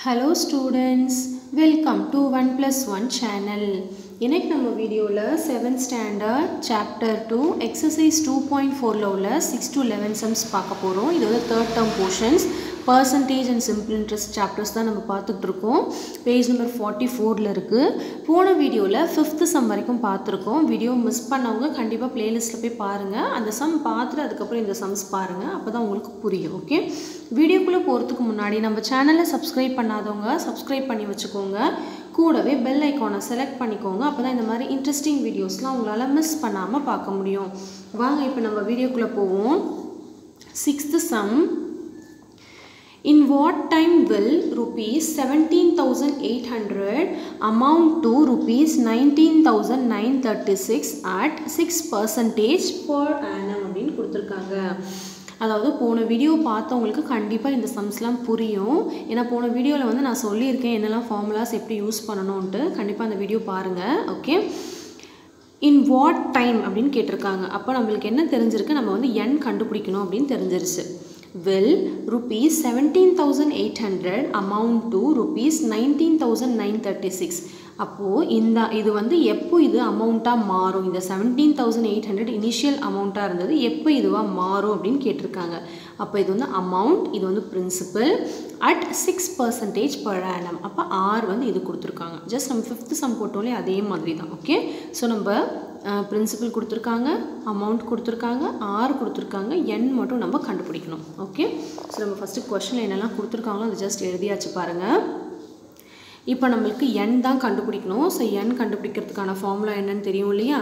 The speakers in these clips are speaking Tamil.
Hello students, welcome to 1+1 channel. இன்னைக்கு நம்ம வீடியோல 7th standard chapter 2 exercise 2.4ல உள்ள 6 to 11 sums பார்க்க போறோம். இது வந்து third term portions, percentage and simple interest chapters தான் நம்ம பார்த்துட்டு இருக்கோம். பேஜ் நம்பர் 44ல இருக்கு. போன வீடியோல 5th sum வரைக்கும் பார்த்திருக்கோம். வீடியோ மிஸ் பண்ணவங்க கண்டிப்பா பிளேலிஸ்ட்ல போய் பாருங்க. அந்த sum பார்த்துட்டு அதுக்கு அப்புறம் இந்த sums பாருங்க. அப்பதான் உங்களுக்கு புரியும். ஓகே? வீடியோக்குள்ள போறதுக்கு முன்னாடி நம்ம சேனலை சப்ஸ்கிரைப் பண்ணாதவங்க சப்ஸ்கிரைப் பண்ணி வச்சுக்கோங்க. கூடவே பெல் ஐகானை செலக்ட் பண்ணிக்கோங்க. அப்பதான் இந்த மாதிரி இன்ட்ரெஸ்டிங் வீடியோஸ்லாம் உங்களால மிஸ் பண்ணாம பார்க்க முடியும். வாங்க இப்போ நம்ம வீடியோக்குள்ள போவோம். 6th sum. In what time will rupees 17,800 amount to rupees 19,936 at 6% per annum அப்படின்னு கொடுத்துருக்காங்க. அதாவது போன வீடியோ பார்த்தவங்களுக்கு கண்டிப்பாக இந்த சம்ஸ்லாம் புரியும். ஏன்னா போன வீடியோவில் வந்து நான் சொல்லியிருக்கேன் என்னெல்லாம் ஃபார்முலாஸ் எப்படி யூஸ் பண்ணணும்ன்ட்டு. கண்டிப்பாக அந்த வீடியோ பாருங்கள். ஓகே, இன் வாட் டைம் அப்படின்னு கேட்டிருக்காங்க. அப்போ நம்மளுக்கு என்ன தெரிஞ்சிருக்கு, நம்ம வந்து n கண்டுபிடிக்கணும் அப்படின்னு தெரிஞ்சிருச்சு. will rupees 17,800 amount to rupees 19,936. அப்போது இது வந்து எப்போ இது அமௌண்ட்டாக மாறும், இந்த 17,800 இனிஷியல் அமௌண்ட்டாக இருந்தது எப்போ இதுவாக மாறும் அப்படின்னு கேட்டிருக்காங்க. அப்போ இது வந்து அமௌண்ட், இது வந்து பிரின்சிபல் அட் 6% per annum. அப்போ R வந்து இது கொடுத்துருக்காங்க. ஜஸ்ட் நம்ம 5th sum போட்டோலே அதே மாதிரி தான். ஓகே, ஸோ நம்ம பிரின்சிபல் கொடுத்துருக்காங்க, அமௌண்ட் கொடுத்துருக்காங்க, R கொடுத்துருக்காங்க, n மட்டும் நம்ம கண்டுபிடிக்கணும். ஓகே, ஸோ நம்ம ஃபஸ்ட்டு கொஸ்டினில் என்னெல்லாம் கொடுத்துருக்காங்களோ அது ஜஸ்ட் எழுதியாச்சு பாருங்கள். இப்போ நம்மளுக்கு n தான் கண்டுபிடிக்கணும். ஸோ n கண்டுபிடிக்கிறதுக்கான ஃபார்முலா என்னன்னு தெரியும் இல்லையா,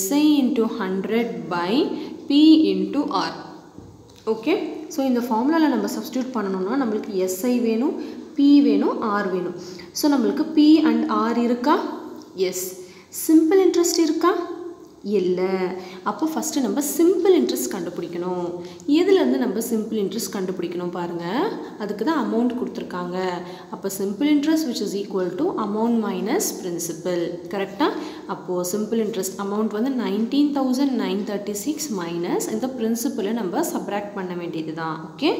SI × 100 by P × R. Okay, so இந்த ஃபார்முலாவில் நம்ம சப்ஸ்டியூட் பண்ணணும்னா நம்மளுக்கு SI வேணும், P வேணும், R வேணும். ஸோ நம்மளுக்கு P and R இருக்கா? எஸ். சிம்பிள் இன்ட்ரெஸ்ட் இருக்கா? இல்லை. அப்போ ஃபஸ்ட்டு நம்ம சிம்பிள் இன்ட்ரெஸ்ட் கண்டுபிடிக்கணும். எதுலேருந்து நம்ம சிம்பிள் இன்ட்ரெஸ்ட் கண்டுபிடிக்கணும் பாருங்கள். அதுக்கு தான் அமௌண்ட் கொடுத்துருக்காங்க. அப்போ simple interest which is equal to amount minus principal. கரெக்டாக? அப்போது சிம்பிள் இன்ட்ரெஸ்ட் அமௌண்ட் வந்து 19,936 மைனஸ் இந்த பிரின்சிபலை நம்ம சப்ராக்ட் பண்ண வேண்டியது தான். ஓகே,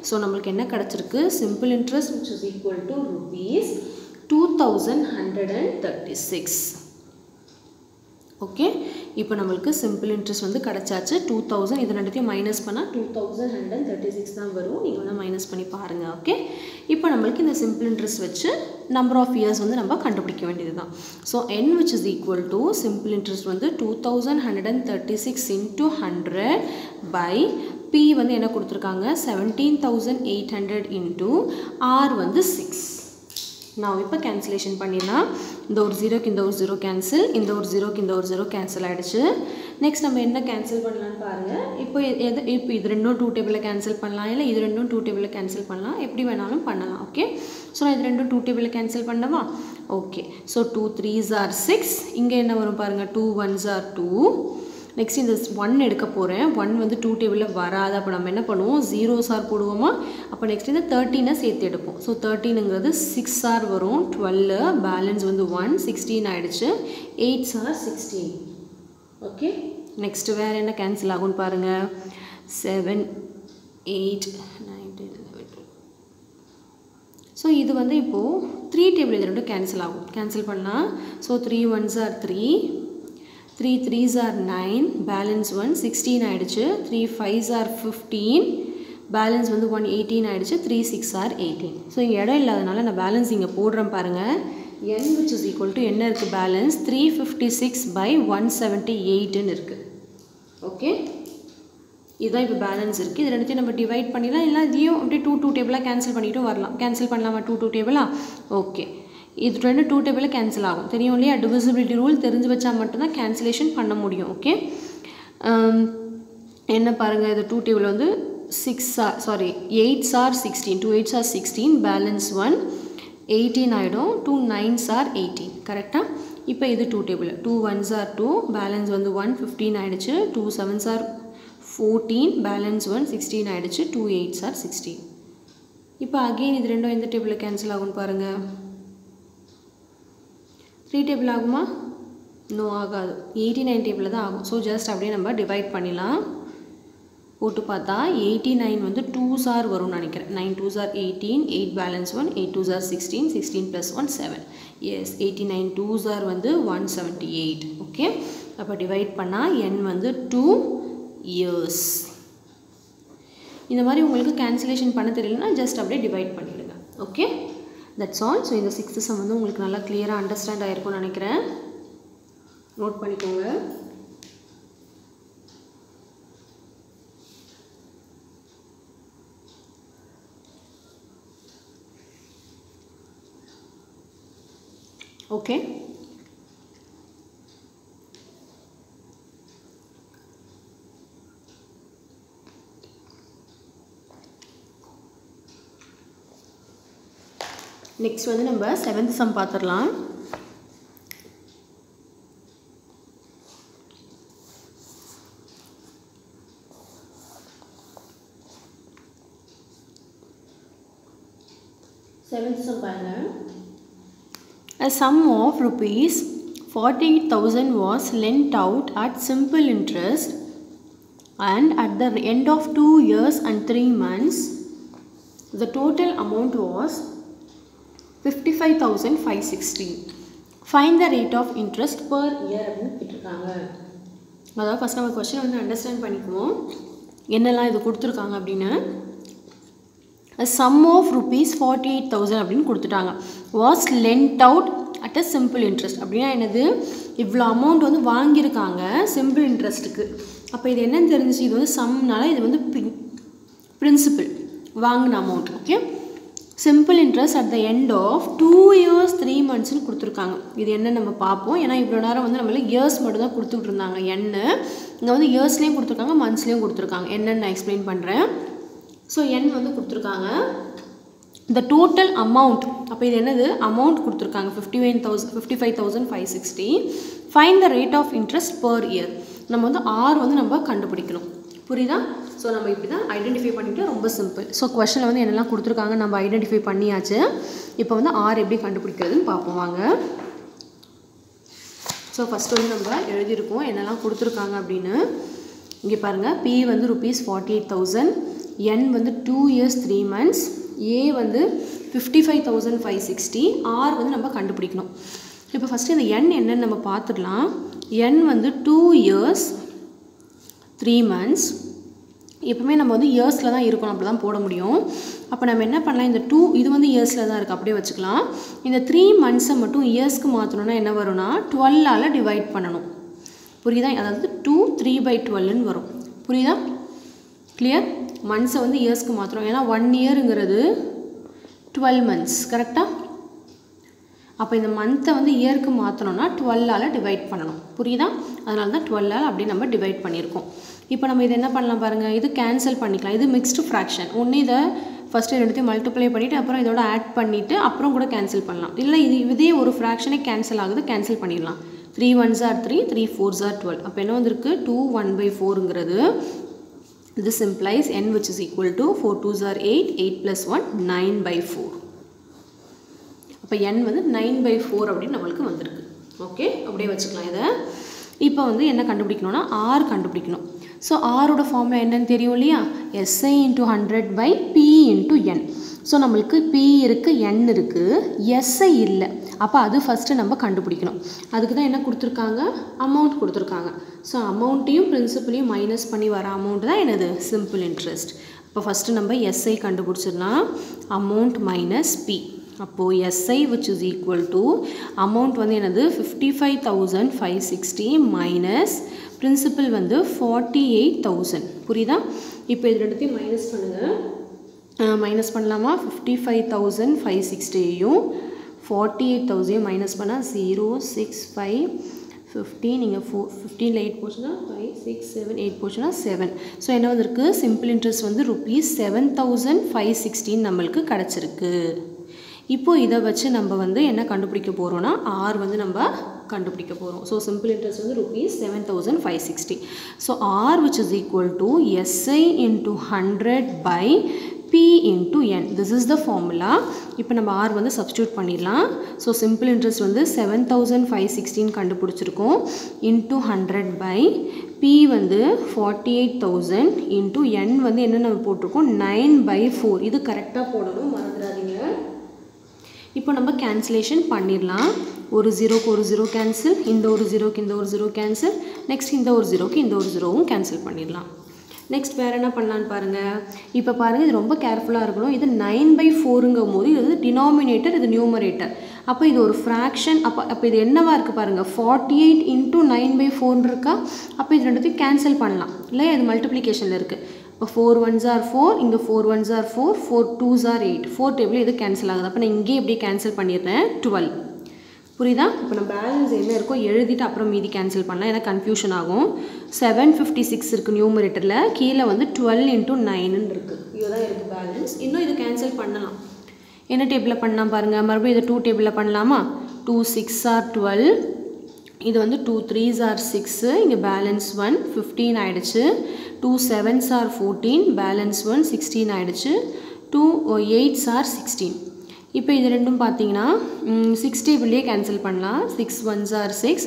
ஸோ நம்மளுக்கு என்ன கிடச்சிருக்கு, simple interest which is equal to rupees 2,136. Okay, இப்போ நம்மளுக்கு சிம்பிள் இன்ட்ரெஸ்ட் வந்து கிடச்சாச்சு. 2000 இது ரெண்டுத்தையும் மைனஸ் பண்ணால் 2,136 தான் வரும். நீங்கள் வந்து மைனஸ் பண்ணி பாருங்கள். ஓகே, இப்போ நம்மளுக்கு இந்த சிம்பிள் இன்ட்ரெஸ்ட் வச்சு நம்பர் ஆஃப் இயர்ஸ் வந்து நம்ம கண்டுபிடிக்க வேண்டியது தான். So n which is equal to simple interest வந்து 2,136 × 100 by P வந்து என்ன கொடுத்துருக்காங்க, 17,800 × R வந்து 6. நான் இப்போ கேன்சலேஷன் பண்ணிடலாம். இந்த ஒரு ஜீரோக்கு இந்த ஒரு ஜீரோ கேன்சல், இந்த ஒரு ஜீரோக்கு இந்த ஒரு ஜீரோ கேன்சல் ஆகிடுச்சு. நெக்ஸ்ட் நம்ம என்ன கேன்சல் பண்ணலான்னு பாருங்கள். இப்போ இது ரெண்டும் 2 டேபிளில் கேன்சல் பண்ணலாம், இல்லை இது ரெண்டும் 2 டேபிளில் கேன்சல் பண்ணலாம், எப்படி வேணாலும் பண்ணலாம். ஓகே, ஸோ நான் இது ரெண்டும் 2 டேபிளில் கேன்சல் பண்ணவா? Okay, so 2 3s are 6. இங்கே என்ன வரும் பாருங்கள், 2 1s are 2. நெக்ஸ்ட் இந்த 1 எடுக்க போகிறேன். 1 வந்து 2 டேபிளில் வராது. அப்போ நம்ம என்ன பண்ணுவோம், 0s are போடுவோமா? அப்போ நெக்ஸ்ட் இந்த 13 சேர்த்து எடுப்போம். ஸோ 13ங்கிறது 6r வரும், 12 பேலன்ஸ் வந்து 1 16 ஆகிடுச்சு, 8s are 16. ஓகே, நெக்ஸ்ட் வேறு என்ன கேன்சல் ஆகும்னு பாருங்கள். 7 8 9 10 11 12. ஸோ இது வந்து இப்போது 3 டேபிள் இது ரெண்டும் கேன்சல் ஆகும். கேன்சல் பண்ணால் so 3 1s are 3, 3 3s are 9, balance 1 16 ஆகிடுச்சு, 3 5s are 15, பேலன்ஸ் வந்து 1 18 ஆகிடுச்சு, 3 6 are 18. ஸோ இங்கே இடம் இல்லாதனால நான் பேலன்ஸ் இங்கே போடுறேன் பாருங்கள். n which is equal to என்ன இருக்குது, பேலன்ஸ் 356 by 178ன்னு இருக்குது. ஓகே, இதுதான் இப்போ பேலன்ஸ் இருக்குது. இது ரெண்டுத்தையும் நம்ம டிவைட் பண்ணிடலாம், இல்லை இதையும் அப்படியே 2 டேபிளாக கேன்சல் பண்ணிவிட்டு வரலாம். கேன்சல் பண்ணலாமா 2 டேபிளா? ஓகே, இது ரெண்டு 2 டேபிளில் கேன்சல் ஆகும். தெரியும் இல்லையா, டிவிசிபிலிட்டி ரூல் தெரிஞ்சு வச்சா மட்டும்தான் கேன்சலேஷன் பண்ண முடியும். ஓகே, என்ன பாருங்கள், இது 2 டேபிள் வந்து 8s are 16, 2 8s are 16, balance 1 18 ஆகிடும், 2 9s are 18. கரெக்டாக? இப்போ இது 2 டேபிள், 2 1s are 2, பேலன்ஸ் வந்து 1 15 ஆகிடுச்சு, 2 7s are 14, பேலன்ஸ் 1 16 ஆகிடுச்சு, 2 8s are 16. இப்போ அகெயின் இது ரெண்டும் எந்த டேபிளில் கேன்சல் ஆகும்னு பாருங்கள். 3 டேபிள் ஆகுமா? நோ, ஆகாது. 89 டேபிளில் தான் ஆகும். ஸோ ஜஸ்ட் அப்படியே நம்ம டிவைட் பண்ணிடலாம். போட்டு பார்த்தா 89 வந்து 2s ஆர் வரும்னு நினைக்கிறேன். 9 2s are 18, 8 balance 1, 8 2s are 16, 16 plus 1 7. Yes 89 2s are வந்து 178. ஓகே, அப்போ டிவைட் பண்ணால் n வந்து 2 years. இந்த மாதிரி உங்களுக்கு கேன்சலேஷன் பண்ண தெரியலனா ஜஸ்ட் அப்படியே டிவைட் பண்ணிடுங்க. Okay, that's all. ஸோ இந்த 6th சம் வந்து உங்களுக்கு நல்லா கிளியராக அண்டர்ஸ்டாண்ட் ஆகிருக்கும்னு நினைக்கிறேன். நோட் பண்ணிக்கோங்க. ஓகே, நெக்ஸ்ட் வந்து நம்ம 7th சம் பார்த்துடலாம். செவன்த் சம் பாருங்க. A sum of rupees 48,000 was lent out at simple interest, and at the end of 2 years and 3 months the total amount was 55,560. Find the rate of interest per year அப்படின்னு கேட்டிருக்காங்க. அதாவது ஃபஸ்ட் நம்ம கொஸ்டின் வந்து அண்டர்ஸ்டாண்ட் பண்ணிக்குவோம் என்னெல்லாம் இது கொடுத்துருக்காங்க அப்படின்னு. A sum of rupees 48,000 அப்படின்னு கொடுத்துட்டாங்க. was lent out at a simple interest அப்படின்னா என்னது, இவ்வளோ அமௌண்ட் வந்து வாங்கியிருக்காங்க சிம்பிள் இன்ட்ரெஸ்ட்டுக்கு. அப்போ இது என்னன்னு தெரிஞ்சிச்சு, இது வந்து சம்னால இது வந்து பிரின்சிபிள் வாங்கின amount. Okay, simple interest at the end of 2 years 3 monthsனு கொடுத்துருக்காங்க. இது என்ன நம்ம பார்ப்போம். ஏன்னா இவ்வளோ நேரம் வந்து நம்மள இயர்ஸ் மட்டும் தான் கொடுத்துக்கிட்டு இருந்தாங்க. என்ன இங்கே வந்து இயர்ஸ்லேயும் கொடுத்துருக்காங்க, மந்த்ஸ்லேயும் கொடுத்துருக்காங்க. என்னன்னு நான் எக்ஸ்பிளைன் பண்ணுறேன். ஸோ என் வந்து கொடுத்துருக்காங்க. the total amount, அப்போ இது என்னது, அமௌண்ட் கொடுத்துருக்காங்க 55,560. find the rate of interest per year. நம்ம வந்து ஆர் வந்து நம்ம கண்டுபிடிக்கணும். புரியுதா? ஸோ நம்ம இப்படி தான் ஐடென்டிஃபை பண்ணிவிட்டு ரொம்ப சிம்பிள். ஸோ கொஷனில் வந்து என்னெல்லாம் கொடுத்துருக்காங்க நம்ம ஐடென்டிஃபை பண்ணியாச்சு. இப்போ வந்து ஆர் எப்படி கண்டுபிடிக்கிறதுன்னு பார்ப்போம் வாங்க. ஸோ ஃபஸ்ட்டு வந்து நம்ம எழுதியிருக்கோம் என்னெல்லாம் கொடுத்துருக்காங்க அப்படின்னு. இங்கே பாருங்கள், பி வந்து rupees 48,000, n வந்து 2 years 3 months, ஏ வந்து 55,560, ஆர் வந்து நம்ம கண்டுபிடிக்கணும். இப்போ ஃபஸ்ட்டு இந்த n என்னன்னு நம்ம பார்த்துடலாம். n வந்து 2 years 3 months. எப்பவுமே நம்ம வந்து இயர்ஸில் தான் இருக்கணும், அப்படி தான் போட முடியும். அப்போ நம்ம என்ன பண்ணலாம், இந்த 2 இது வந்து இயர்ஸில் தான் இருக்குது, அப்படியே வச்சுக்கலாம். இந்த 3 monthsை மட்டும் இயர்ஸ்க்கு மாற்றணும்னா என்ன வரும்னா 12ஆல் டிவைட் பண்ணணும். புரியுதா? அதாவது 2 3/12ன்னு வரும். புரியுதா? கிளியர்? மந்த்ஸை வந்து இயர்ஸ்க்கு மாற்றணும். ஏன்னா 1 yearங்கிறது 12 months. கரெக்டாக? அப்போ இந்த மந்த்தை வந்து இயருக்கு மாற்றணும்னா 12ஆல் டிவைட் பண்ணணும். புரியுதா? அதனால தான் 12ஆல் அப்படியே நம்ம டிவைட் பண்ணியிருக்கோம். இப்போ நம்ம இது என்ன பண்ணலாம் பாருங்கள், இது கேன்சல் பண்ணிக்கலாம். இது மிக்ஸ்டு ஃப்ராக்ஷன். ஒன்று இதை ஃபஸ்ட்டு ரெண்டுத்தையும் மல்டிப்ளை பண்ணிவிட்டு அப்புறம் இதோட ஆட் பண்ணிவிட்டு அப்புறம் கூட கேன்சல் பண்ணலாம். இல்லை இதே ஒரு ஃப்ராக்ஷனே கேன்சல் ஆகுது, கேன்சல் பண்ணிடலாம். 3 1s are 3, 3 4s are 12. அப்போ என்ன வந்திருக்கு, 2 1/4ங்கிறது. This implies n which is equal to 4 2s are 8, 8 plus 1 9/4. அப்போ n வந்து 9/4 அப்படின்னு நம்மளுக்கு வந்திருக்கு. ஓகே, அப்படியே வச்சுக்கலாம் இதை. இப்போ வந்து என்ன கண்டுபிடிக்கணும்னா ஆர் கண்டுபிடிக்கணும். ஸோ ஆரோட ஃபார்முலா என்னன்னு தெரியும் இல்லையா, SI × 100/P × n. ஸோ நம்மளுக்கு P இருக்குது, n இருக்குது, SI இல்லை. அப்போ அது ஃபஸ்ட்டு நம்ம கண்டுபிடிக்கணும். அதுக்கு தான் என்ன கொடுத்துருக்காங்க, அமௌண்ட் கொடுத்துருக்காங்க. ஸோ அமௌண்ட்டையும் பிரின்சிபலையும் மைனஸ் பண்ணி வர அமௌண்ட் தான் என்னது, சிம்பிள் இன்ட்ரெஸ்ட். அப்போ ஃபஸ்ட்டு நம்ம SI கண்டுபிடிச்சிடலாம். Amount minus P. அப்போது SI which is equal to amount வந்து என்னது 55,560 மைனஸ் பிரின்சிபல் வந்து 48,000. புரியுதா? இப்போ இது ரெண்டுத்தையும் மைனஸ் பண்ணுங்கள். மைனஸ் பண்ணலாமா, 55,560யும் 48,000 மைனஸ் பண்ணால் 0 6 5 15. நீங்கள் 15ல் 8 போச்சுன்னா 5 6 7 8 போச்சுன்னா 7. ஸோ என்ன வந்திருக்கு, சிம்பிள் இன்ட்ரெஸ்ட் வந்து ₹7,516 நம்மளுக்கு கிடச்சிருக்கு. இப்போது இதை வச்சு நம்ம வந்து என்ன கண்டுபிடிக்க போகிறோன்னா ஆர் வந்து நம்ம கண்டுபிடிக்க போகிறோம். ஸோ சிம்பிள் இன்ட்ரெஸ்ட் வந்து ₹7,560. So R which is equal to SI × 100/P P into N. This is the formula. இப்போ நம்ம R வந்து substitute பண்ணிடலாம். So simple interest வந்து 7516 கண்டுபிடிச்சிருக்கோம் into 100 by P வந்து 48000 into N வந்து என்ன நம்ம போட்டிருக்கோம் 9/4. இது கரெக்டாக போடணும், மறந்துடாதீங்க. இப்போ நம்ம கேன்சலேஷன் பண்ணிடலாம். ஒரு ஜீரோக்கு ஒரு ஜீரோ கேன்சல், இந்த ஒரு ஜீரோக்கு இந்த ஒரு ஜீரோ கேன்சல், நெக்ஸ்ட் இந்த ஒரு ஜீரோக்கு இந்த ஒரு ஜீரோவும் கேன்சல் பண்ணிடலாம். நெக்ஸ்ட் வேறு என்ன பண்ணலான்னு பாருங்கள். இப்போ பாருங்கள், இது ரொம்ப கேர்ஃபுல்லாக இருக்கணும். இது 9/4ங்கும் போது இது வந்து டினாமினேட்டர், இது நியூமரேட்டர். அப்போ இது ஒரு ஃப்ராக்ஷன். அப்போ இது என்னவா இருக்குது பாருங்கள், 48 into 9/4 இருக்கா. அப்போ இது ரெண்டுத்தையும் கேன்சல் பண்ணலாம் இல்லை, இது மல்டிப்ளிகேஷனில் இருக்குது. இப்போ 4 1s are 4, இங்கே 4 1s are 4, 4 2s are 8. 4 table இது கேன்சல் ஆகுது. அப்போ நான் இங்கேயே இப்படியே கேன்சல் பண்ணிடுறேன் 12. புரியுதா? இப்போ நான் பேலன்ஸ் என்ன இருக்கோ எழுதிட்டு அப்புறம் மீதி கேன்சல் பண்ணலாம், ஏன்னா கன்ஃபியூஷன் ஆகும். 756 இருக்குது நியூமரேட்டரில், கீழே வந்து 12 into 9 இருக்குது. இதுதான் இருக்குது பேலன்ஸ். இன்னும் இது கேன்சல் பண்ணலாம். என்ன டேபிளில் பண்ணலாம் பாருங்கள், மறுபடியும் இதை 2 டேபிளில் பண்ணலாமா. 2 6 are 12, இது வந்து 2 3s are 6, இங்கே பேலன்ஸ் 1 15 ஆகிடுச்சு. 2 7s are 14, பேலன்ஸ் 1 16 ஆகிடுச்சு. 2 8s are 16. இப்போ இது ரெண்டும் பார்த்தீங்கன்னா 6 டேபிள்லேயே கேன்சல் பண்ணலாம். 6 1s are 6,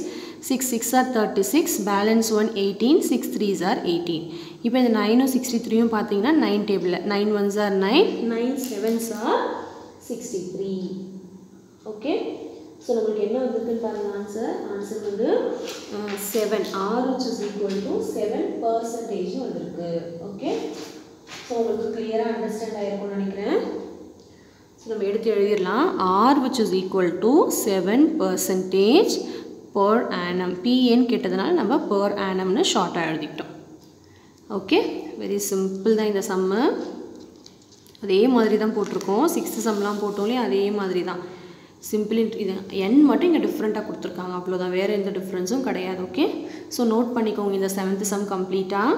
6 6 are 36, balance 1 18, 6 3s are 18. இப்போ இந்த 9ம் 63யும் பார்த்தீங்கன்னா 9 டேபிளில் 9 1s are 9, 9 7s are 63. Okay, so நம்மளுக்கு என்ன வந்துருக்குன்னு பாருங்கள் ஆன்சர். ஆன்சர் வந்து 7, R which is equal to 7% வந்திருக்கு. ஓகே, ஸோ உங்களுக்கு கிளியராக அண்டர்ஸ்டாண்ட் ஆகிருக்கும்னு நினைக்கிறேன். ஸோ நம்ம எடுத்து எழுதிடலாம். R which is equal to 7% per annum. PN கேட்டதுனால நம்ம per annumனு ஷார்ட்டாக எழுதிக்கிட்டோம். ஓகே, வெரி சிம்பிள் தான் இந்த சம்மு. அதே மாதிரி தான் போட்டிருக்கோம். 6th சம்லாம் போட்டோம்லே அதே மாதிரி தான். சிம்பிள் இது n மட்டும் இங்கே டிஃப்ரெண்ட்டாக கொடுத்துருக்காங்க, அவ்வளோதான், வேறு எந்த டிஃப்ரென்ஸும் கிடையாது. ஓகே, ஸோ நோட் பண்ணிக்கோங்க இந்த 7th சம் கம்ப்ளீட்டாக.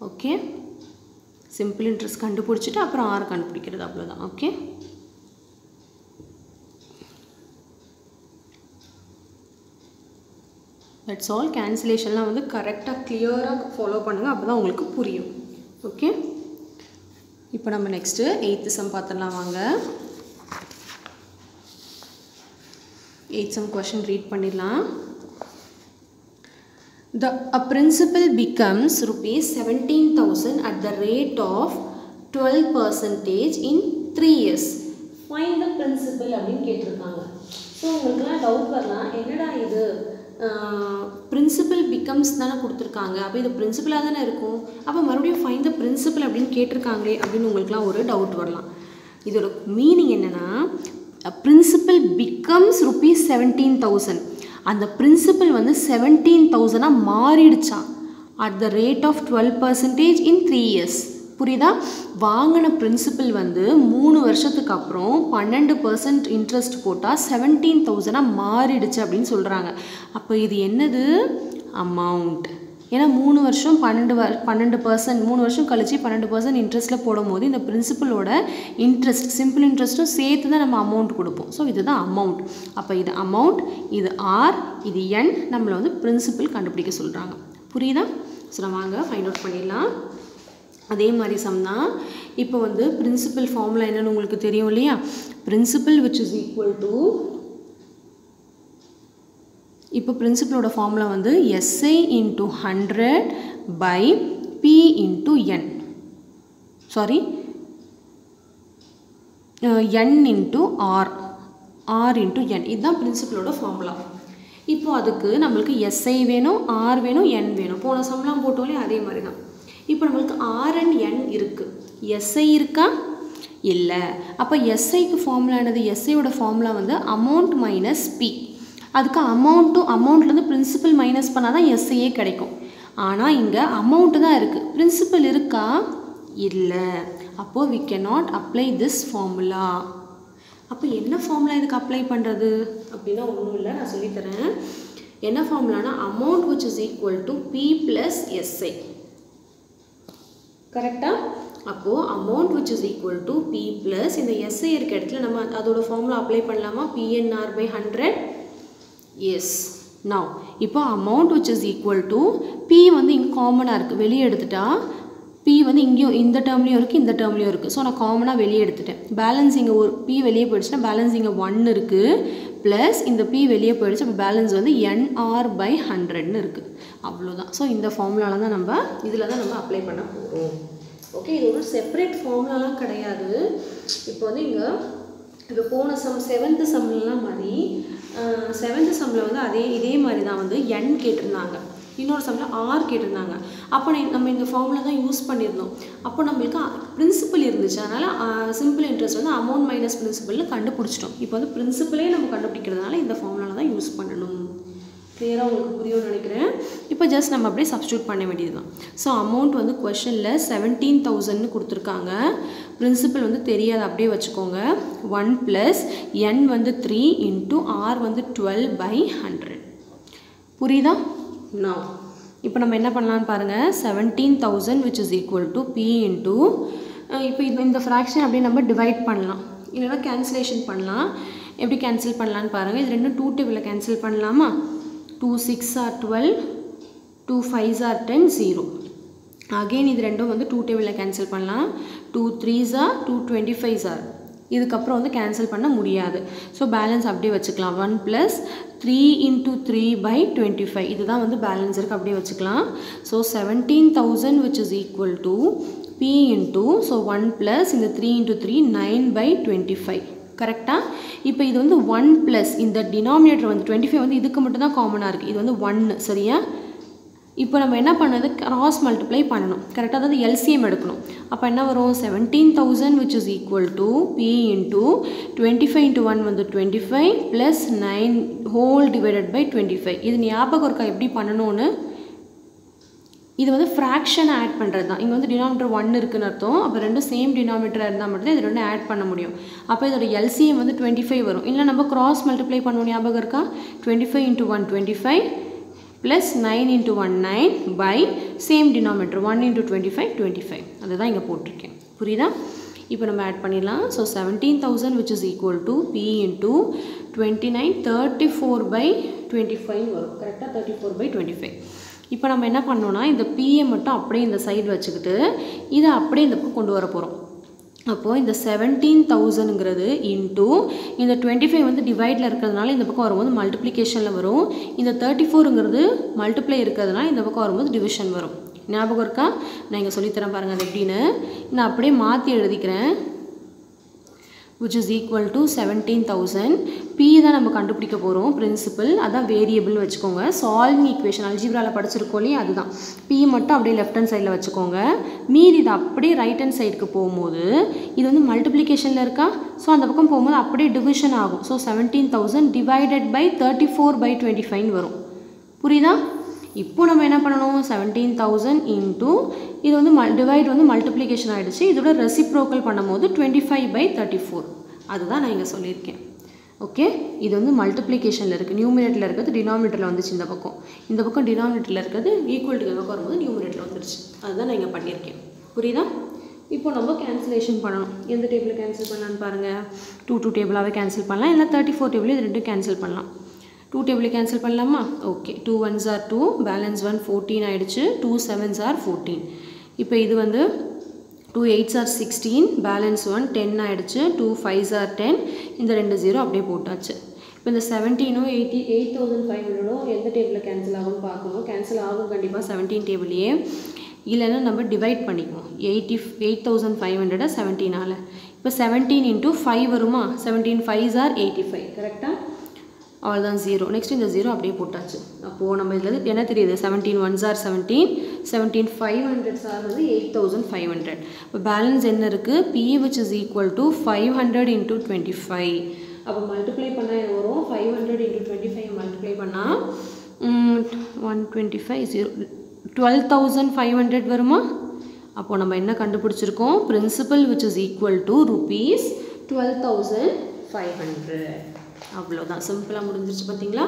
ஓகே, சிம்பிள் இன்ட்ரெஸ்ட் கண்டுபிடிச்சிட்டு அப்புறம் R கண்டுபிடிக்கிறது, அவ்வளோதான். Okay, that's all. கேன்சலேஷன்லாம் வந்து கரெக்டாக கிளியராக ஃபாலோ பண்ணுங்கள், அப்போ தான் உங்களுக்கு புரியும். ஓகே, இப்போ நம்ம நெக்ஸ்ட்டு 8th சம் பார்த்துடலாம் வாங்க. 8th சம் கொஷின் ரீட் பண்ணிடலாம். A principal becomes rupees 17,000 at the rate of 12% in 3 years. Find the principal அப்படின்னு கேட்டிருக்காங்க. ஸோ உங்களுக்குலாம் டவுட் வரலாம், என்னடா இது பிரின்சிபல் பிகம்ஸ் தானே கொடுத்துருக்காங்க, அப்போ இது பிரின்சிபலாக தானே இருக்கும், அப்போ மறுபடியும் ஃபைண்ட் த பிரின்சிபல் அப்படின்னு கேட்டிருக்காங்களே அப்படின்னு உங்களுக்குலாம் ஒரு டவுட் வரலாம். இதோட மீனிங் என்னென்னா, பிரின்சிபல் பிகம்ஸ் rupees 17,000, அந்த பிரின்சிபல் வந்து 17,000 மாறிடுச்சான் at the rate of 12% in 3 years. புரியுதா? வாங்கின பிரின்சிபல் வந்து 3 வருஷத்துக்கு அப்புறம் 12% இன்ட்ரெஸ்ட் போட்டால் 17,000 மாறிடுச்சு அப்படின்னு சொல்கிறாங்க. அப்போ இது என்னது? அமௌண்ட். ஏன்னா 3 வருஷம் 12% 3 வருஷம் கழிச்சு 12% இன்ட்ரெஸ்ட்டில் போடும் போது இந்த பிரின்சிபலோட இன்ட்ரெஸ்ட், சிம்பிள் இன்ட்ரெஸ்ட்டும் சேர்த்து தான் நம்ம அமௌண்ட் கொடுப்போம். ஸோ இதுதான் அமௌண்ட். அப்போ இது அமௌண்ட், இது R, இது N. நம்மளை வந்து பிரின்சிபல் கண்டுபிடிக்க சொல்கிறாங்க. புரியுதா? ஸோ நம்ம வாங்க ஃபைண்ட் அவுட் பண்ணிடலாம். அதே மாதிரி சம் தான். இப்போ வந்து பிரின்சிபல் ஃபார்முலா என்னன்னு உங்களுக்கு தெரியும் இல்லையா? Principal which is equal to, இப்போ பிரின்சிபலோட ஃபார்முலா வந்து SI into 100 by P into N. Sorry, N into R, R into N. இதுதான் பிரின்சிபலோட ஃபார்முலா. இப்போ அதுக்கு நம்மளுக்கு SI வேணும், R வேணும், N வேணும். போன சம்லாம் போட்டோலே அதே மாதிரி தான். இப்போ நம்மளுக்கு R and N இருக்குது, SI இருக்கா? இல்லை. அப்போ SIக்கு ஃபார்முலா என்னது? SIயோட ஃபார்முலா வந்து அமௌண்ட் மைனஸ் P. அதுக்கு அமௌண்ட்லேருந்து பிரின்சிபல் மைனஸ் பண்ணால் தான் SIயே கிடைக்கும். ஆனால் இங்கே அமௌண்ட்டு தான் இருக்குது, பிரின்சிபல் இருக்கா? இல்லை. அப்போது we cannot apply this formula. அப்போ என்ன ஃபார்முலா இதுக்கு அப்ளை பண்ணுறது அப்படின்னா ஒன்றும் இல்லை, நான் சொல்லித்தரேன். என்ன ஃபார்முலானா amount which is equal to P plus SI. கரெக்டாக? அப்போது amount which is equal to P plus இந்த SI இருக்க இடத்துல நம்ம அதோட ஃபார்முலா அப்ளை பண்ணலாமா? PNR by 100. எஸ். நவ் இப்போ amount which is equal to P வந்து இங்கே காமனாக இருக்குது, வெளியே எடுத்துட்டா P வந்து இங்கேயும் இந்த டேர்ம்லேயும் இருக்குது, இந்த டேர்ம்லேயும் இருக்குது. ஸோ நான் காமனாக வெளியே எடுத்துட்டேன். பேலன்ஸ் இங்கே ஒரு P வெளியே போயிடுச்சுன்னா பேலன்ஸ் இங்கே 1 இருக்குது, ப்ளஸ் இந்த P வெளியே போயிடுச்சு. அப்போ பேலன்ஸ் வந்து NR/100ன்னு இருக்குது. அவ்வளோதான். ஸோ இந்த ஃபார்முலாவில் தான் நம்ம இதில் தான் நம்ம அப்ளை பண்ண போகிறோம். ஓகே, இது ஒரு செப்பரேட் ஃபார்முலாலாம் கிடையாது. இப்போ வந்து இங்கே இப்போ போன சம் 7th சம்லாம் மாதிரி 7th சம்மில் வந்து இதே மாதிரி தான் வந்து N கேட்டிருந்தாங்க, இன்னொரு சம்மில் R கேட்டிருந்தாங்க. அப்போ நம்ம இந்த ஃபார்முலா தான் யூஸ் பண்ணியிருந்தோம். அப்போ நம்மளுக்கு பிரின்சிபல் இருந்துச்சு, அதனால் சிம்பிள் இன்ட்ரெஸ்ட் வந்து அமௌண்ட் மைனஸ் பிரின்சிபல்னு கண்டுபிடிச்சிட்டோம். இப்போ வந்து பிரின்சிபலே நம்ம கண்டுபிடிக்கிறதுனால இந்த ஃபார்முலா தான் யூஸ் பண்ணணும். கிளியராக உங்களுக்கு புரியும்னு நினைக்கிறேன். இப்போ ஜஸ்ட் நம்ம அப்படியே சப்ஸ்டியூட் பண்ண வேண்டியது தான். ஸோ அமௌண்ட் வந்து கொஷனில் 17,000ன்னு கொடுத்துருக்காங்க. பிரின்சிபல் வந்து தெரியாது, அப்படியே வச்சுக்கோங்க. 1 + N வந்து 3 × R வந்து 12/100. புரியுதா? நான் இப்போ நம்ம என்ன பண்ணலான்னு பாருங்கள். 17,000 which is equal to P into இப்போ இந்த ஃப்ராக்ஷன் அப்படியே நம்ம டிவைட் பண்ணலாம், இல்லைனா கேன்சலேஷன் பண்ணலாம். எப்படி கேன்சல் பண்ணலான்னு பாருங்கள். இது ரெண்டும் 2 டேபிளில் கேன்சல் பண்ணலாமா? 2 6 are 12, 2 5 are 10, 0. அகெயின் இது ரெண்டும் வந்து 2 டேபிளில் கேன்சல் பண்ணலாம். 2 3s are 2 25s are. இதுக்கப்புறம் வந்து கேன்சல் பண்ண முடியாது. ஸோ பேலன்ஸ் அப்படியே வச்சுக்கலாம். 1 + 3 × 3/25 இதுதான் வந்து பேலன்ஸ் இருக்குது, அப்படியே வச்சுக்கலாம். So 17,000 which is equal to P into so 1 + இந்த 3 × 3 9/25. கரெக்டாக? இப்போ இது வந்து 1 + இந்த டினாமினேட்டர் வந்து 25 வந்து இதுக்கு மட்டும் தான் காமனாக இருக்குது. இது வந்து 1, சரியா? இப்போ நம்ம என்ன பண்ணது, கிராஸ் மல்டிப்ளை பண்ணணும். கரெக்டாக, அதாவது எல்சிஎம் எடுக்கணும். அப்போ என்ன வரும்? 17,000 which is equal to P into 25 × 1 வந்து 25 + 9 whole divided by 25. இது ஞாபகம் இருக்கா எப்படி பண்ணணும்னு? இது வந்து ஃப்ராக்ஷனை ஆட் பண்ணுறது தான். இங்கே வந்து டினாமினேட்டர் 1 இருக்குன்னு அர்த்தம். அப்போ ரெண்டும் சேம் டினாமினேட்டராக இருந்தால் மட்டும் இது ரெண்டும் ஆட் பண்ண முடியும். அப்போ இதோட எல்சிஎம் வந்து 25 வரும். இல்லை நம்ம கிராஸ் மல்டிப்ளை பண்ணுவோம், ஞாபகம் இருக்கா? 25 × 1 25 + 9 × 1 9 by சேம் டினாமினேட்டர் 1 × 25 25. அதுதான் இங்கே போட்டிருக்கேன். புரியுதா? இப்போ நம்ம ஆட் பண்ணிடலாம். So 17,000 which is equal to P into 29 34/25 வரும். கரெக்டாக 34/25. இப்போ நம்ம என்ன பண்ணோன்னா இந்த Pயை மட்டும் அப்படியே இந்த சைடு வச்சுக்கிட்டு இதை அப்படியே இந்த பக்கம் கொண்டு வர போகிறோம். அப்போது இந்த 17,000ங்கிறது இன்ட்டு இந்த 25 வந்து டிவைடில் இருக்கிறதுனால இந்த பக்கம் வரும்போது மல்டிப்ளிகேஷனில் வரும். இந்த 34ங்கிறது மல்டிப்ளை இருக்கிறதுனால இந்த பக்கம் வரும்போது டிவிஷன் வரும். ஞாபகம் இருக்கா? நான் இங்கே சொல்லித்தரேன் பாருங்கள் அது எப்படின்னு. நான் அப்படியே மாற்றி எழுதிக்கிறேன். which is equal to 17,000. P தான் நம்ம கண்டுபிடிக்க போகிறோம். பிரின்சிபல் அதான் வேரியபிள் வச்சுக்கோங்க. சால்விங் ஈக்குவேஷன் அல்ஜிப்ராவில் படிச்சிருக்கோம் இல்லையா, அதுதான். P மட்டும் அப்படியே லெஃப்ட் ஹேண்ட் சைடில் வச்சுக்கோங்க. மீதி இது அப்படியே ரைட் ஹேண்ட் சைடுக்கு போகும்போது இது வந்து மல்டிப்ளிகேஷனில் இருக்கா, ஸோ அந்த பக்கம் போகும்போது அப்படியே டிவிஷன் ஆகும். ஸோ 17,000 divided by 34/25 வரும். புரியுதா? இப்போ நம்ம என்ன பண்ணணும், 17,000 இன்ட்டு இது வந்து டிவைட் வந்து மல்டிப்ளிகேஷன் ஆகிடுச்சு. இதோட ரெசிப்ரோக்கல் பண்ணும்போது 25/34. அதுதான் நான் இங்கே சொல்லியிருக்கேன். ஓகே, இது வந்து மல்டிப்ளிகேஷனில் இருக்குது, நியூமினேட்டரில் இருக்கிறது டினாமினேட்டரில் வந்துச்சு. இந்த பக்கம் டினாமினேட்டரில் இருக்கிறது ஈக்குவல் டு பக்கம் வரும்போது நியூமினேட்டரில் வந்துருச்சு. அதுதான் நான் இங்கே பண்ணியிருக்கேன். புரியுதா? இப்போ நம்ம கேன்சலேஷன் பண்ணணும். எந்த டேபிளில் கேன்சல் பண்ணலான்னு பாருங்கள். 2 டேபிளாகவே கேன்சல் பண்ணலாம், இல்லை 34 டேபிள் இது ரெண்டும் கேன்சல் பண்ணலாம். 2 டேபிள் கேன்சல் பண்ணலாமா? ஓகே. 2 1s are 2, பேலன்ஸ் 1 14 ஆகிடுச்சு. 2 7s are 14. இப்போ இது வந்து 2 8s are 16, பேலன்ஸ் 1 10 ஆகிடுச்சு. 2 5s are 10, இந்த 2 0 அப்படியே போட்டாச்சு. இப்போ இந்த 17 8,500 எந்த டேபிளில் கேன்சல் ஆகும்னு பார்க்கணும். கேன்சல் ஆகும் கண்டிப்பாக 17 டேபிளையே, இல்லைன்னா நம்ம டிவைட் பண்ணிக்குவோம். 8,500 17ஆல். இப்போ 17 × 5 வருமா? 17 5s are 85. கரெக்டாக? அவ்வளோதான் 0. நெக்ஸ்ட் இந்த 0 அப்படியே போட்டாச்சு. அப்போது நம்ம இதில் என்ன தெரியுது, 17 1s are 17, 17 500s are வந்து 8,500. இப்போ பேலன்ஸ் என்ன இருக்குது, P which is equal to 500 × 25. அப்போ மல்டிப்ளை பண்ணால் என்ன வரும், 500 × 25 மல்டிப்ளை பண்ணால் 125 0 12,500 வருமா? அப்போது நம்ம என்ன கண்டுபிடிச்சிருக்கோம், principal which is equal to rupees 12,500. அவ்வளோதான், சிம்பிளாக முடிஞ்சிருச்சு. பார்த்தீங்களா?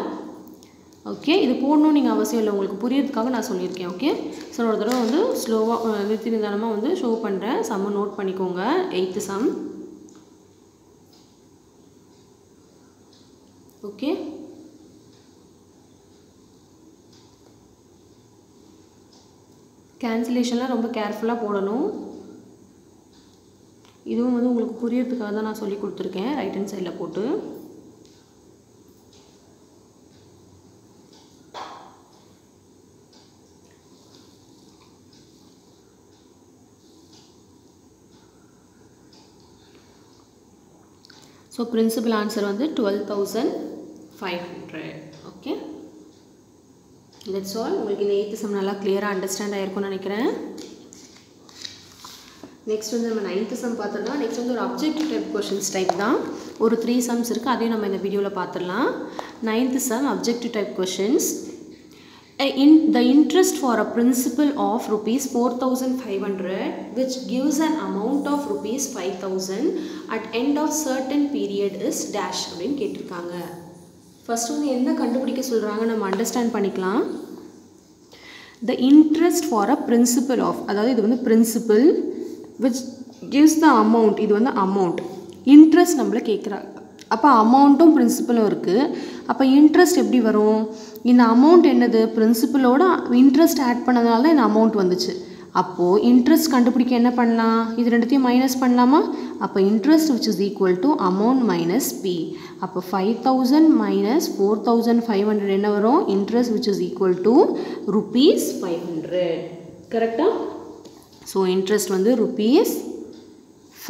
ஓகே, இது போடணும் நீங்கள் அவசியம் இல்லை, உங்களுக்கு புரியறதுக்காக நான் சொல்லியிருக்கேன். ஓகே, ஸோ ஒரு தடவை வந்து ஸ்லோவாக நிறுத்தி நிதானமாக வந்து ஷோ பண்ணுறேன். சம்மை நோட் பண்ணிக்கோங்க. 8th some. ஓகே, கேன்சலேஷன்லாம் ரொம்ப கேர்ஃபுல்லாக போடணும். இதுவும் வந்து உங்களுக்கு புரியறதுக்காக தான் நான் சொல்லி கொடுத்துருக்கேன். ரைட் ஹேண்ட் சைடில் போட்டு ஸோ பிரின்சிபல் ஆன்சர் வந்து 12,500. Okay, that's all. உங்களுக்கு இந்த 8th சம் நல்லா கிளியராக அண்டர்ஸ்டாண்ட் ஆகிருக்கும்னு நினைக்கிறேன். நெக்ஸ்ட் வந்து நம்ம 9th சம் பார்த்தோம்னா நெக்ஸ்ட் வந்து ஒரு அப்ஜெக்டிவ் டைப் கொஷின்ஸ் டைப் தான். ஒரு 3 சம்ஸ் இருக்குது, அதையும் நம்ம இந்த வீடியோவில் பார்த்துடலாம். 9th sum objective type questions. The interest for a principal of rupees 4,500 which gives an amount of rupees 5,000 at end of certain period is dash அப்படின்னு கேட்டிருக்காங்க. ஃபர்ஸ்ட் வந்து என்ன கண்டுபிடிக்க சொல்கிறாங்க நம்ம அண்டர்ஸ்டாண்ட் பண்ணிக்கலாம். The interest for a principal of, அதாவது இது வந்து principal which gives the amount, இது வந்து amount. இன்ட்ரெஸ்ட் நம்மளை கேட்குறாங்க. அப்போ அமௌண்ட்டும் பிரின்சிபலும் இருக்குது. அப்போ இன்ட்ரெஸ்ட் எப்படி வரும்? இந்த அமௌண்ட் என்னது? பிரின்சிபலோட இன்ட்ரெஸ்ட் ஆட் பண்ணதுனால தான் இந்த அமௌண்ட் வந்துச்சு. அப்போது இன்ட்ரெஸ்ட் கண்டுபிடிக்க என்ன பண்ணலாம்? இது ரெண்டுத்தையும் மைனஸ் பண்ணலாமா? அப்போ interest which is equal to amount minus P. அப்போ 5,000 minus 4,500 என்ன வரும்? Interest which is equal to rupees 500. கரெக்டாக? ஸோ இன்ட்ரெஸ்ட் வந்து rupees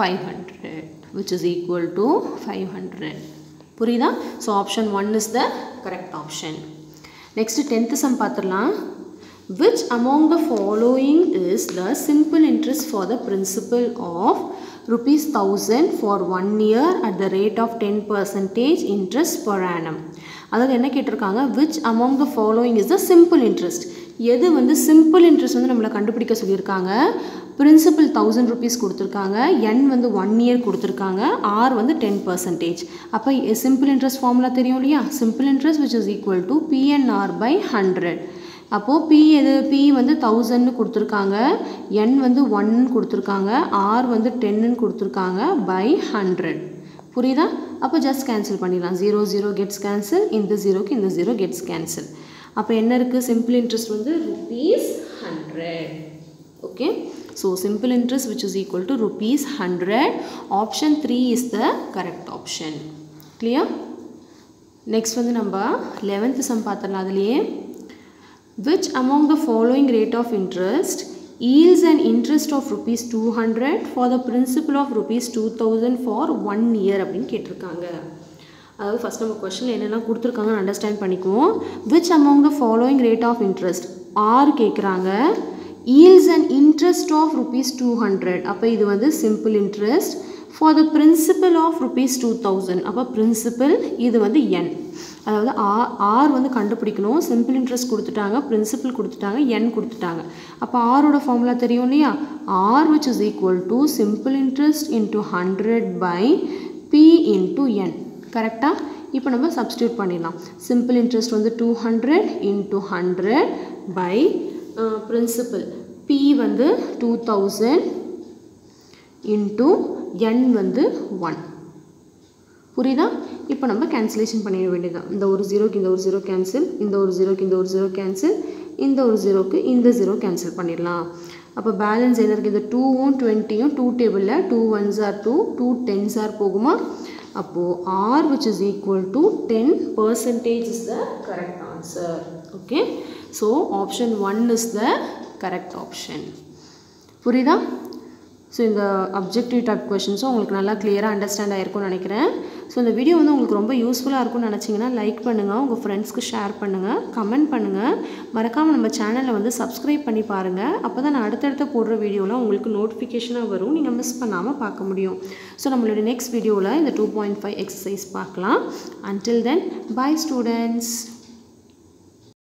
500 which is equal to 500. புரியுதா? So option 1 is the correct option. Next 10th sum பார்த்துடலாம். Which among the following is the simple interest for the principal of rupees 1,000 for 1 year at the rate of 10% interest per annum? அதாவது என்ன கேட்டிருக்காங்க? Which among the following is the simple interest? எது வந்து சிம்பிள் இன்ட்ரெஸ்ட் வந்து நம்மளை கண்டுபிடிக்க சொல்லியிருக்காங்க. பிரின்சிபல் 1,000 rupees கொடுத்துருக்காங்க, n வந்து 1 year கொடுத்துருக்காங்க, r வந்து 10%. அப்போ சிம்பிள் இன்ட்ரெஸ்ட் ஃபார்முலா தெரியும் இல்லையா? Simple interest which is equal to PNR by 100. அப்போது P எது? P வந்து 1,000 கொடுத்துருக்காங்க, n வந்து 1 கொடுத்துருக்காங்க, r வந்து 10 கொடுத்துருக்காங்க by 100. புரியுதா? அப்போ ஜஸ்ட் கேன்சல் பண்ணிடலாம். 0 0 gets cancel, இந்த 0க்கு இந்த 0 gets cancel. அப்போ என்ன இருக்குது? சிம்பிள் இன்ட்ரெஸ்ட் வந்து rupees 100. Okay, so simple interest which is equal to rupees 100. Option 3 is the correct option. clear? Next வந்து நம்ம 11th சம் பார்த்துடலாம். அதுலேயே which among the following rate of interest yields an interest of rupees 200 for the principal of rupees 2,000 for 1 year அப்படின்னு கேட்டிருக்காங்க. அதாவது ஃபஸ்ட் நம்ம கொஸ்டினில் என்னெல்லாம் கொடுத்துருக்காங்கன்னு அண்டர்ஸ்டாண்ட் பண்ணிக்குவோம். which among the following rate of interest r கேட்குறாங்க. yields an interest of rupees 200. அப்போ இது வந்து simple interest for the principal of rupees 2,000. அப்போ principal இது வந்து n. அதாவது r வந்து கண்டுபிடிக்கணும். சிம்பிள் இன்ட்ரெஸ்ட் கொடுத்துட்டாங்க, பிரின்சிபல் கொடுத்துட்டாங்க, n கொடுத்துட்டாங்க. அப்போ ஆரோட ஃபார்முலா தெரியும் இல்லையா? r which is equal to simple interest into 100 by p into n. கரெக்டாக? இப்போ நம்ம சப்ஸ்டியூட் பண்ணிடலாம். சிம்பிள் இன்ட்ரெஸ்ட் வந்து 200 into 100 by பிரின்சிபல் p வந்து 2,000 into n வந்து 1. புரியுதா? இப்போ நம்ம கேன்சலேஷன் பண்ணிட வேண்டியதுதான். இந்த ஒரு 0க்கு இந்த ஒரு 0 கேன்சல், இந்த ஒரு 0க்கு இந்த ஒரு 0 கேன்சல், இந்த ஒரு 0க்கு இந்த 0 கேன்சல் பண்ணிடலாம். அப்போ பேலன்ஸ் என்ன இருக்குது? இந்த 2ம் 20யும் 2 டேபிளில் 2 1s are 2, 2 10s are போகுமா? அப்போது r which is equal to 10% is the correct answer. Okay, so option 1 is the correct option. புரியுதா? ஸோ இந்த அப்ஜெக்டிவ் டைப் கொஷின்ஸும் உங்களுக்கு நல்லா கிளியராக அண்டர்ஸ்டாண்ட் ஆகிருக்கும்னு நினைக்கிறேன். ஸோ இந்த வீடியோ வந்து உங்களுக்கு ரொம்ப யூஸ்ஃபுல்லாக இருக்கும்னு நினச்சிங்கன்னா லைக் பண்ணுங்கள், உங்கள் ஃப்ரெண்ட்ஸ்க்கு ஷேர் பண்ணுங்கள், கமெண்ட் பண்ணுங்கள். மறக்காமல் நம்ம சேனலை வந்து சப்ஸ்கிரைப் பண்ணி பாருங்கள். அப்போ தான் நான் அடுத்தடுத்து போடுற வீடியோலாம் உங்களுக்கு நோட்டிஃபிகேஷனாக வரும், நீங்கள் மிஸ் பண்ணாமல் பார்க்க முடியும். ஸோ நம்மளுடைய நெக்ஸ்ட் வீடியோவில் இந்த 2.5 எக்ஸசைஸ் பார்க்கலாம். Until then, bye students.